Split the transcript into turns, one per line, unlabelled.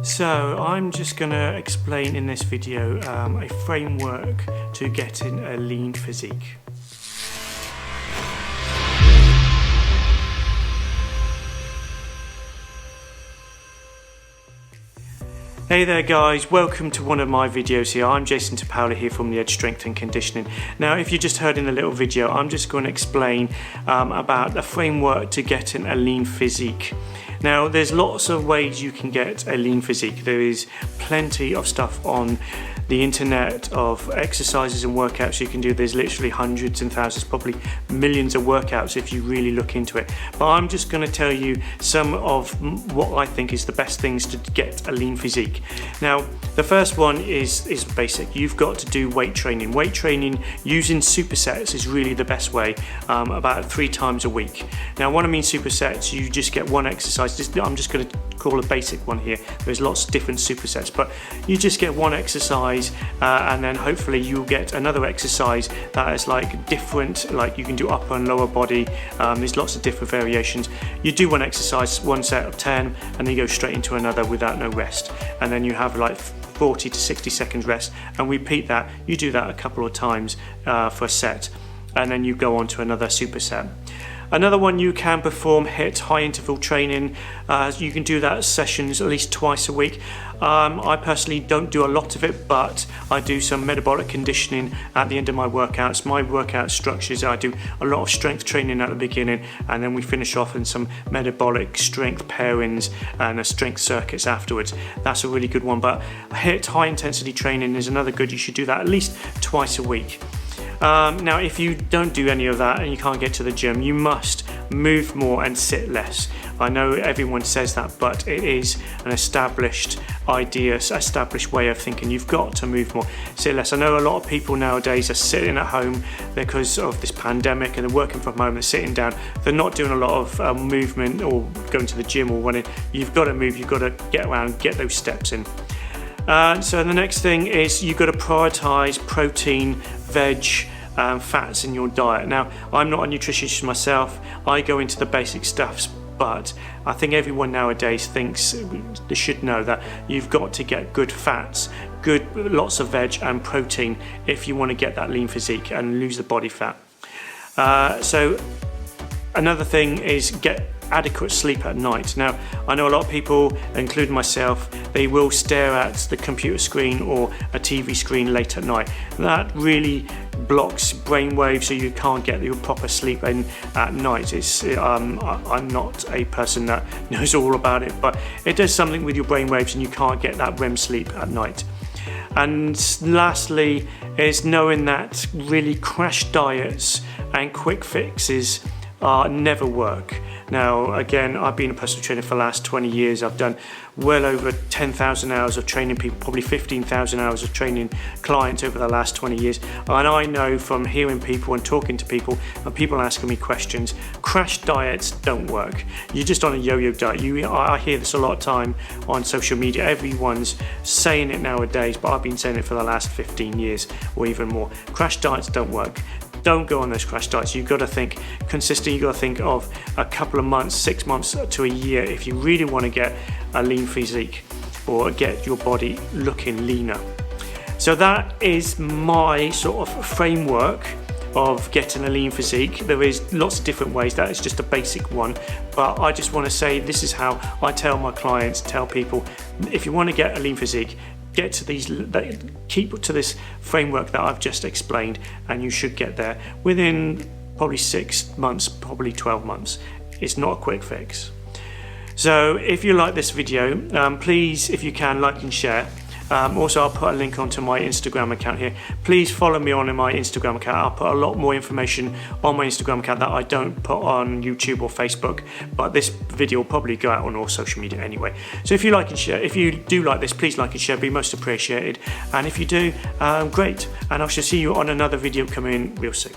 So I'm just going to explain in this video a framework to getting a lean physique. Hey there guys, welcome to one of my videos here. I'm Jason Tapowler here from the Edge Strength and Conditioning. Now if you just heard in the little video, I'm just going to explain about a framework to getting a lean physique. Now there's lots of ways you can get a lean physique. There is plenty of stuff on the internet of exercises and workouts you can do. There's literally hundreds and thousands, probably millions of workouts if you really look into it. But I'm just going to tell you some of what I think is the best things to get a lean physique. Now the first one is basic. You've got to do weight training. Weight training using supersets is really the best way, about 3 times a week. Now when I mean supersets, you just get one exercise. I'm just going to call a basic one here. There's lots of different supersets, but you just get one exercise and then hopefully you'll get another exercise that is like different, like you can do upper and lower body. There's lots of different variations. You do one exercise, one set of 10, and then you go straight into another without no rest, and then you have like 40 to 60 seconds rest and repeat that. You do that a couple of times for a set, and then you go on to another superset. Another one, you can perform HIIT, high interval training. You can do that sessions at least twice a week. I personally don't do a lot of it, but I do some metabolic conditioning at the end of my workouts. My workout structures, I do a lot of strength training at the beginning, and then we finish off in some metabolic strength pairings and strength circuits afterwards. That's a really good one. But HIIT, high intensity training, is another good. You should do that at least twice a week. Now if you don't do any of that and you can't get to the gym, you must move more and sit less. I know everyone says that, but it is an established idea, established way of thinking. You've got to move more, sit less. I know a lot of people nowadays are sitting at home because of this pandemic and they're working from home, they're sitting down, they're not doing a lot of movement or going to the gym or running. You've got to move, you've got to get around, get those steps in. So the next thing is you've got to prioritize protein, veg, fats in your diet. Now I'm not a nutritionist myself, I go into the basic stuffs, but I think everyone nowadays thinks they should know that you've got to get good fats, lots of veg and protein if you want to get that lean physique and lose the body fat. So another thing is get adequate sleep at night. Now I know a lot of people, including myself, they will stare at the computer screen or a TV screen late at night. That really blocks brain waves, so you can't get your proper sleep in at night. I'm not a person that knows all about it, but it does something with your brain waves and you can't get that REM sleep at night. And lastly is knowing that really crash diets and quick fixes never work. Now again, I've been a personal trainer for the last 20 years. I've done well over 10,000 hours of training people, probably 15,000 hours of training clients over the last 20 years. And I know from hearing people and talking to people and people asking me questions, crash diets don't work. You're just on a yo-yo diet. I hear this a lot of time on social media. Everyone's saying it nowadays, but I've been saying it for the last 15 years or even more. Crash diets don't work. Don't go on those crash diets. You've got to think consistent. You've got to think of a couple of months, 6 months to a year if you really want to get a lean physique or get your body looking leaner. So that is my sort of framework of getting a lean physique. There is lots of different ways. That is just a basic one, but I just want to say this is how I tell my clients, tell people, if you want to get a lean physique, keep to this framework that I've just explained, and you should get there within probably 6 months, probably 12 months. It's not a quick fix. So if you like this video, please, if you can, like and share. Also, I'll put a link onto my Instagram account here. Please follow me on my Instagram account. I'll put a lot more information on my Instagram account that I don't put on YouTube or Facebook, but this video will probably go out on all social media anyway. So if you like and share, if you do like this, please like and share, be most appreciated. And if you do, great. And I shall see you on another video coming real soon.